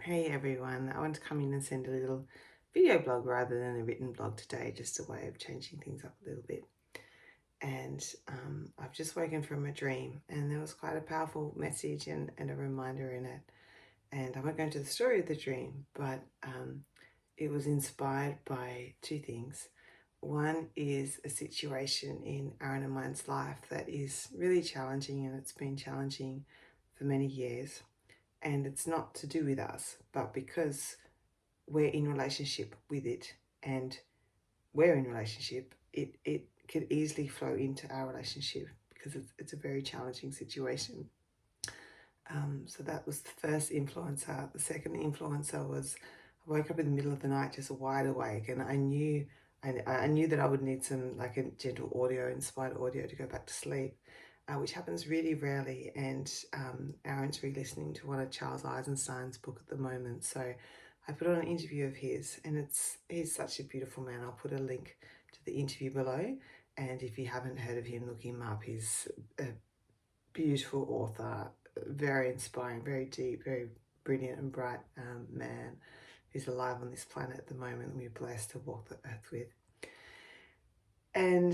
Hey everyone, I want to come in and send a little video blog rather than a written blog today, just a way of changing things up a little bit. And I've just woken from a dream, and there was quite a powerful message and a reminder in it. And I won't go into the story of the dream, but it was inspired by two things. One is a situation in Aaron and mine's life that is really challenging, and it's been challenging for many years. And it's not to do with us, but because we're in relationship with it and we're in relationship, it could easily flow into our relationship because it's a very challenging situation. So that was the first influencer. The second influencer was I woke up in the middle of the night just wide awake, and I knew that I would need some like a gentle audio, inspired audio to go back to sleep, which happens really rarely. And Aaron's re-listening to one of Charles Eisenstein's book at the moment, so I put on an interview of his, and he's such a beautiful man. I'll put a link to the interview below, and if you haven't heard of him, look him up. He's a beautiful author, very inspiring, very deep, very brilliant and bright man who's alive on this planet at the moment, and we're blessed to walk the earth with. And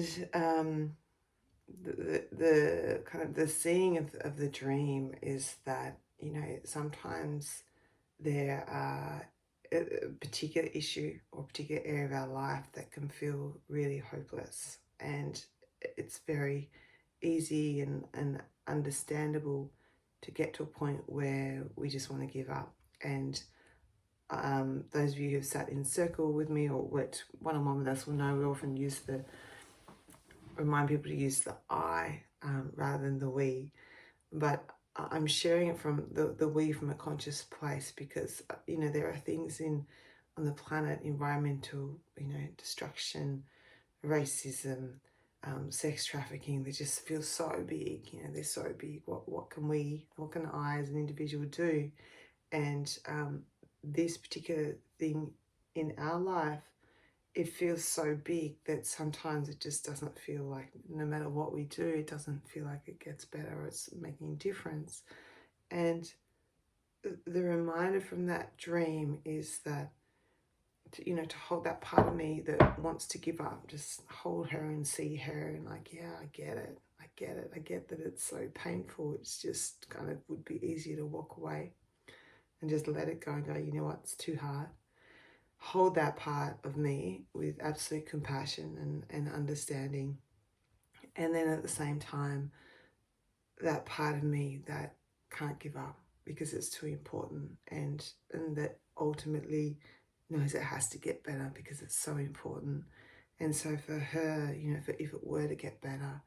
the kind of the seeing of the dream is that, sometimes there are a particular issue or a particular area of our life that can feel really hopeless, and it's very easy and understandable to get to a point where we just want to give up. And those of you who've sat in circle with me or worked one-on-one with us will know we often remind people to use the I rather than the we. But I'm sharing it from the we from a conscious place because, there are things on the planet, environmental, destruction, racism, sex trafficking, they just feel so big, they're so big. What can I as an individual do? And this particular thing in our life, it feels so big that sometimes it just doesn't feel like, no matter what we do, it doesn't feel like it gets better or it's making a difference. And the reminder from that dream is that, to hold that part of me that wants to give up, just hold her and see her and like, yeah, I get it. I get that it's so painful. It's just kind of would be easier to walk away and just let it go and go, you know what, it's too hard. Hold that part of me with absolute compassion and understanding. And then at the same time, that part of me that can't give up because it's too important, and that ultimately knows it has to get better because it's so important. And so for her, if it were to get better,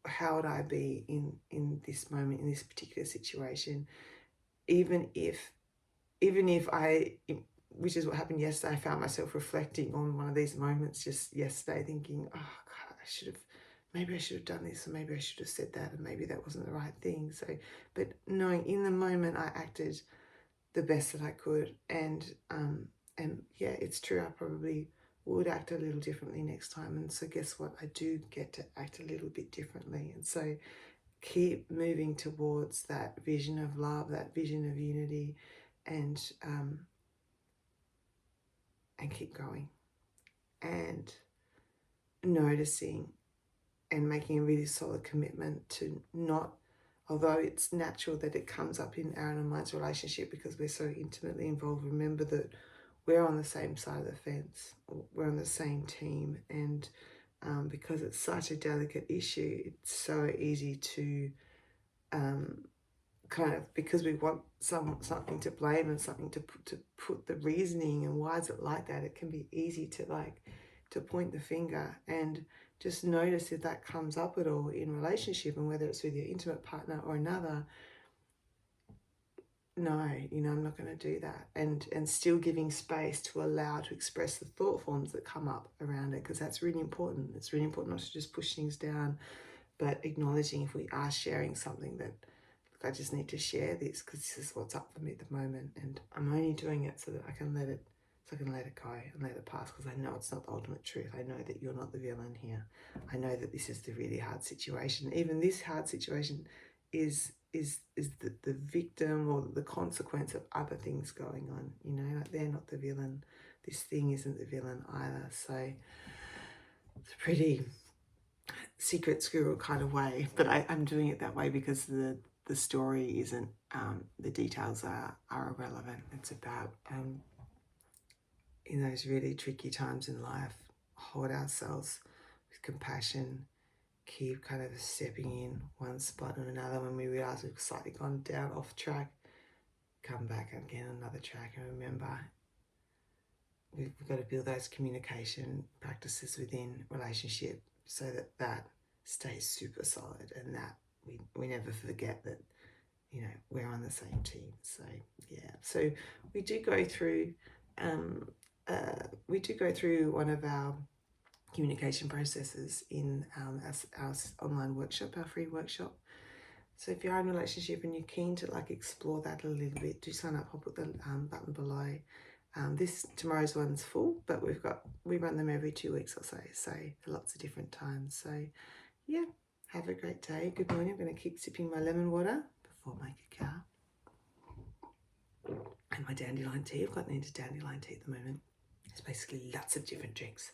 how would I be in this moment, in this particular situation? Even if I, which is what happened yesterday, I found myself reflecting on one of these moments just yesterday, thinking, oh God, maybe I should have done this, or maybe I should have said that, and maybe that wasn't the right thing. So, but knowing in the moment I acted the best that I could, and yeah, it's true, I probably would act a little differently next time. And so guess what? I do get to act a little bit differently. And so keep moving towards that vision of love, that vision of unity, and keep going and noticing and making a really solid commitment to not, although it's natural that it comes up in Aaron and mine's relationship because we're so intimately involved, remember that we're on the same side of the fence, we're on the same team. And because it's such a delicate issue, it's so easy to kind of, because we want something to blame and something to put the reasoning and why is it like that, it can be easy to point the finger. And just notice if that comes up at all in relationship, and whether it's with your intimate partner or another. No, I'm not going to do that. And still giving space to allow to express the thought forms that come up around it, because that's really important. It's really important not to just push things down, but acknowledging if we are sharing something that, look, I just need to share this because this is what's up for me at the moment, and I'm only doing it so that I can let it go and let it pass, because I know it's not the ultimate truth. I know that you're not the villain here. I know that this is the really hard situation. Even this hard situation is is the victim or the consequence of other things going on. You know, like they're not the villain. This thing isn't the villain either. So it's a pretty secret squirrel kind of way, but I'm doing it that way because the story isn't, the details are irrelevant. It's about, in those really tricky times in life, hold ourselves with compassion, keep kind of stepping in one spot and another. When we realize we've slightly gone down off track, come back again another track, and remember we've got to build those communication practices within relationship so that that stays super solid, and that we never forget that, you know, we're on the same team. So yeah, so we do go through one of our communication processes in our online workshop, our free workshop. So if you're in a relationship and you're keen to like explore that a little bit, do sign up. I'll put the button below. Tomorrow's one's full, but we run them every 2 weeks or so lots of different times. So yeah, have a great day. Good morning. I'm going to keep sipping my lemon water before my cacao and my dandelion tea. I've gotten into dandelion tea at the moment. It's basically lots of different drinks.